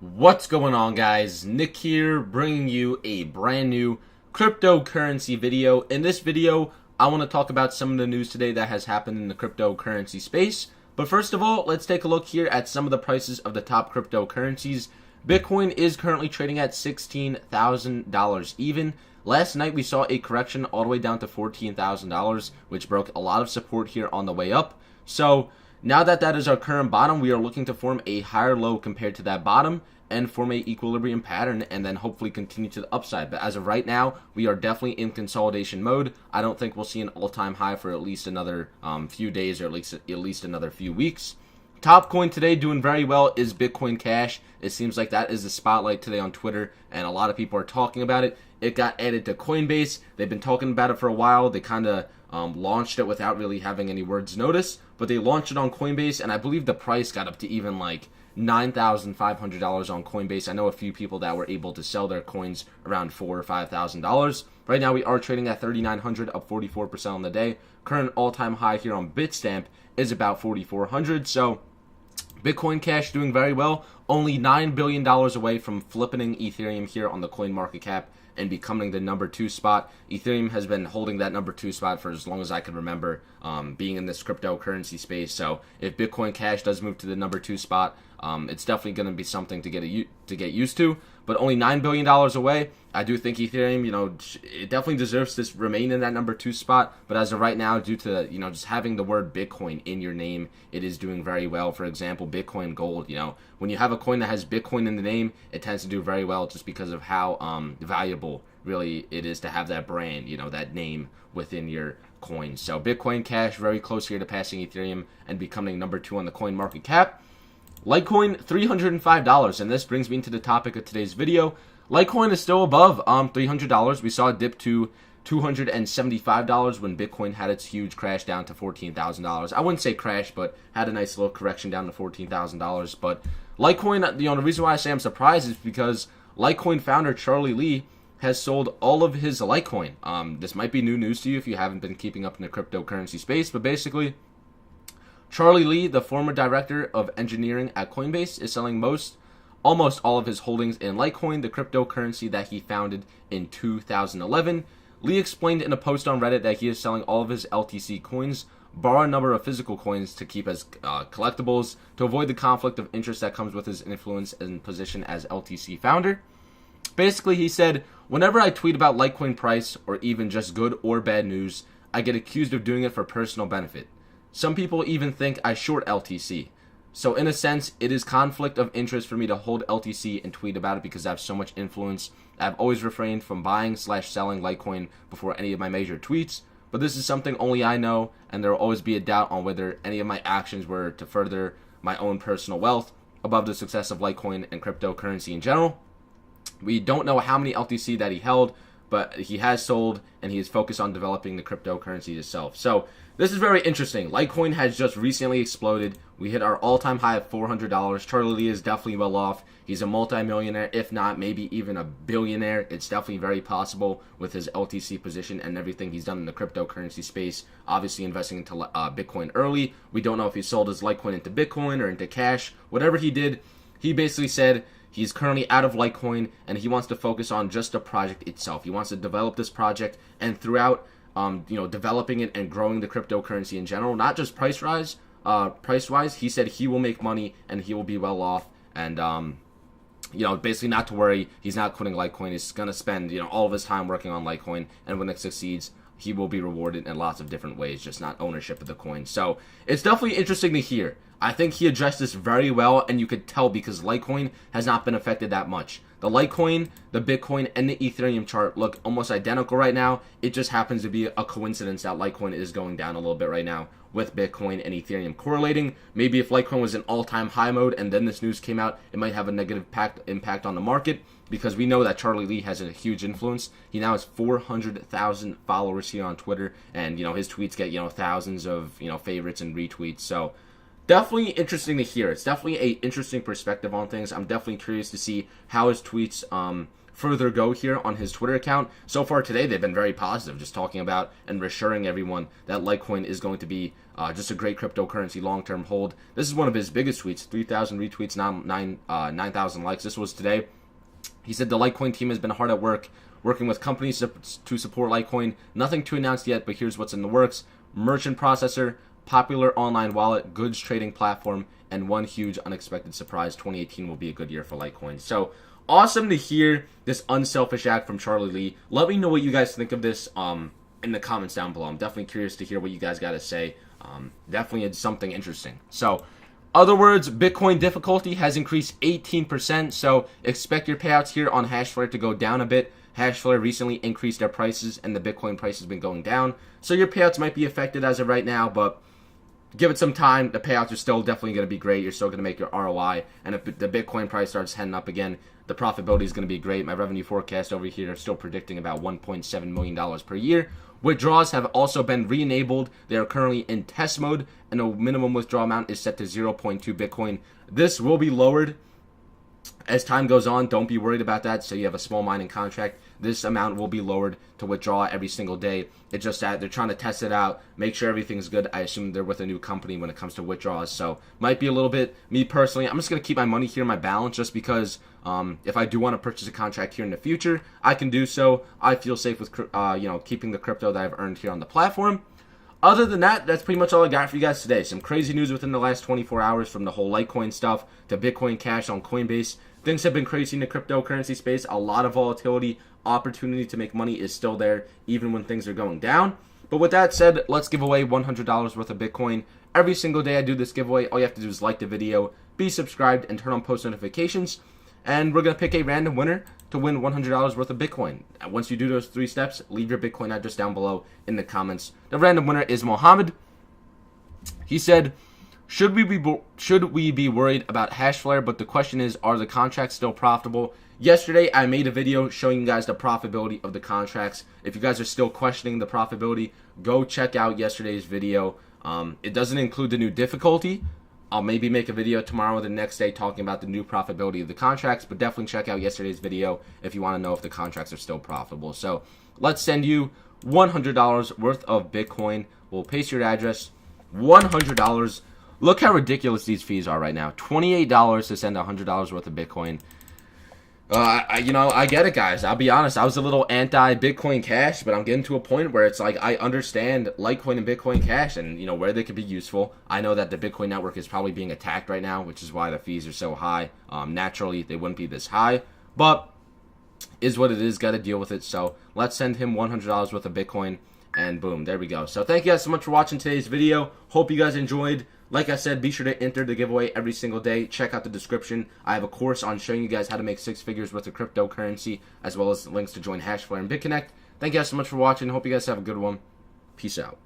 What's going on, guys? Nick here, bringing you a brand new cryptocurrency video. In this video, I want to talk about some of the news today that has happened in the cryptocurrency space. But first of all, let's take a look here at some of the prices of the top cryptocurrencies. Bitcoin is currently trading at $16,000 even. Last night, we saw a correction all the way down to $14,000, which broke a lot of support here on the way up. So now that that is our current bottom, we are looking to form a higher low compared to that bottom and form a equilibrium pattern and then hopefully continue to the upside. But as of right now, we are definitely in consolidation mode. I don't think we'll see an all-time high for at least another few days or at least another few weeks. Top coin today doing very well is Bitcoin Cash. It seems like that is the spotlight today on Twitter, and a lot of people are talking about it. It got added to Coinbase. They've been talking about it for a while. They kind of launched it without really having any words notice, but they launched it on Coinbase, and I believe the price got up to even like $9,500 on Coinbase. I know a few people that were able to sell their coins around $4,000 or $5,000. Right now, we are trading at $3,900, up 44% on the day. Current all-time high here on Bitstamp is about $4,400. So Bitcoin Cash doing very well, only $9 billion away from flipping Ethereum here on the CoinMarketCap and becoming the number 2 spot. Ethereum has been holding that number 2 spot for as long as I can remember, being in this cryptocurrency space. So if Bitcoin Cash does move to the number 2 spot, it's definitely going to be something to get used to. But only $9 billion away. I do think Ethereum, it definitely deserves to remain in that number 2 spot. But as of right now, due to, just having the word Bitcoin in your name, it is doing very well. For example, Bitcoin Gold, when you have a coin that has Bitcoin in the name, it tends to do very well just because of how valuable really it is to have that brand, that name within your coin. So Bitcoin Cash very close here to passing Ethereum and becoming number 2 on the coin market cap. Litecoin, $305, and this brings me into the topic of today's video. Litecoin is still above $300. We saw it dip to $275 when Bitcoin had its huge crash down to $14,000. I wouldn't say crash, but had a nice little correction down to $14,000. But Litecoin, the reason why I say I'm surprised is because Litecoin founder Charlie Lee has sold all of his Litecoin. This might be new news to you if you haven't been keeping up in the cryptocurrency space, but basically, Charlie Lee, the former director of engineering at Coinbase, is selling almost all of his holdings in Litecoin, the cryptocurrency that he founded in 2011. Lee explained in a post on Reddit that he is selling all of his LTC coins, borrow a number of physical coins to keep as collectibles, to avoid the conflict of interest that comes with his influence and position as LTC founder. Basically, he said, whenever I tweet about Litecoin price, or even just good or bad news, I get accused of doing it for personal benefit. Some people even think I short LTC. So in a sense, it is conflict of interest for me to hold LTC and tweet about it because I have so much influence. I've always refrained from buying/selling Litecoin before any of my major tweets, but this is something only I know, and there will always be a doubt on whether any of my actions were to further my own personal wealth above the success of Litecoin and cryptocurrency in general. We don't know how many LTC that he held, but he has sold, and he is focused on developing the cryptocurrency itself. So this is very interesting. Litecoin has just recently exploded. We hit our all-time high of $400. Charlie Lee is definitely well off. He's a multi-millionaire, if not maybe even a billionaire. It's definitely very possible with his LTC position and everything he's done in the cryptocurrency space. Obviously investing into Bitcoin early. We don't know if he sold his Litecoin into Bitcoin or into cash. Whatever he did, he basically said he's currently out of Litecoin and he wants to focus on just the project itself. He wants to develop this project, and throughout developing it and growing the cryptocurrency in general, not just price-wise, he said he will make money and he will be well off, and basically not to worry. He's not quitting Litecoin. He's going to spend all of his time working on Litecoin, and when it succeeds, he will be rewarded in lots of different ways, just not ownership of the coin. So it's definitely interesting to hear. I think he addressed this very well, and you could tell because Litecoin has not been affected that much. The Litecoin, the Bitcoin, and the Ethereum chart look almost identical right now. It just happens to be a coincidence that Litecoin is going down a little bit right now with Bitcoin and Ethereum correlating. Maybe if Litecoin was in all-time high mode and then this news came out, it might have a negative impact on the market, because we know that Charlie Lee has a huge influence. He now has 400,000 followers here on Twitter, and his tweets get thousands of favorites and retweets. So definitely interesting to hear. It's definitely a interesting perspective on things. I'm definitely curious to see how his tweets further go here on his Twitter account. So far today, they've been very positive, just talking about and reassuring everyone that Litecoin is going to be just a great cryptocurrency long-term hold. This is one of his biggest tweets, 3,000 retweets, 9,000 likes. This was today. He said the Litecoin team has been hard at work, working with companies to support Litecoin. Nothing to announce yet, but here's what's in the works. Merchant processor, popular online wallet, goods trading platform, and one huge unexpected surprise. 2018 will be a good year for Litecoin. So awesome to hear this unselfish act from Charlie Lee. Let me know what you guys think of this in the comments down below. I'm definitely curious to hear what you guys got to say. Definitely it's something interesting. So, other words, Bitcoin difficulty has increased 18%, so expect your payouts here on Hashflare to go down a bit. Hashflare recently increased their prices, and the Bitcoin price has been going down, so your payouts might be affected as of right now, but give it some time. The payouts are still definitely going to be great. You're still going to make your ROI, and if the Bitcoin price starts heading up again, the profitability is going to be great. My revenue forecast over here is still predicting about $1.7 million per year. Withdrawals have also been re-enabled. They are currently in test mode, and a minimum withdrawal amount is set to 0.2 Bitcoin. This will be lowered as time goes on. Don't be worried about that. So you have a small mining contract, this amount will be lowered to withdraw every single day. It's just that they're trying to test it out, make sure everything's good. I assume they're with a new company when it comes to withdrawals, so might be a little bit. Me personally, I'm just going to keep my money here in my balance, just because if I do want to purchase a contract here in the future, I can do so. I feel safe with keeping the crypto that I've earned here on the platform. Other than that, that's pretty much all I got for you guys today. Some crazy news within the last 24 hours, from the whole Litecoin stuff to Bitcoin Cash on Coinbase. Things have been crazy in the cryptocurrency space. A lot of volatility. Opportunity to make money is still there, even when things are going down. But with that said, let's give away $100 worth of Bitcoin. Every single day I do this giveaway. All you have to do is like the video, be subscribed, and turn on post notifications. And we're going to pick a random winner to win $100 worth of Bitcoin. Once you do those 3 steps, leave your Bitcoin address down below in the comments. The random winner is Mohammed. He said, should we be worried about Hashflare? But the question is, are the contracts still profitable? Yesterday, I made a video showing you guys the profitability of the contracts. If you guys are still questioning the profitability, go check out yesterday's video. It doesn't include the new difficulty. I'll maybe make a video tomorrow or the next day talking about the new profitability of the contracts, but definitely check out yesterday's video if you want to know if the contracts are still profitable. So let's send you $100 worth of Bitcoin. We'll paste your address. $100. Look how ridiculous these fees are right now. $28 to send $100 worth of Bitcoin. I get it, guys. I'll be honest. I was a little anti-Bitcoin Cash, but I'm getting to a point where it's like I understand Litecoin and Bitcoin Cash and, where they could be useful. I know that the Bitcoin network is probably being attacked right now, which is why the fees are so high. Naturally, they wouldn't be this high, but is what it is. Got to deal with it. So let's send him $100 worth of Bitcoin, and boom, there we go. So thank you guys so much for watching today's video. Hope you guys enjoyed. Like I said, be sure to enter the giveaway every single day. Check out the description. I have a course on showing you guys how to make 6 figures worth of cryptocurrency, as well as links to join Hashflare and BitConnect. Thank you guys so much for watching. Hope you guys have a good one. Peace out.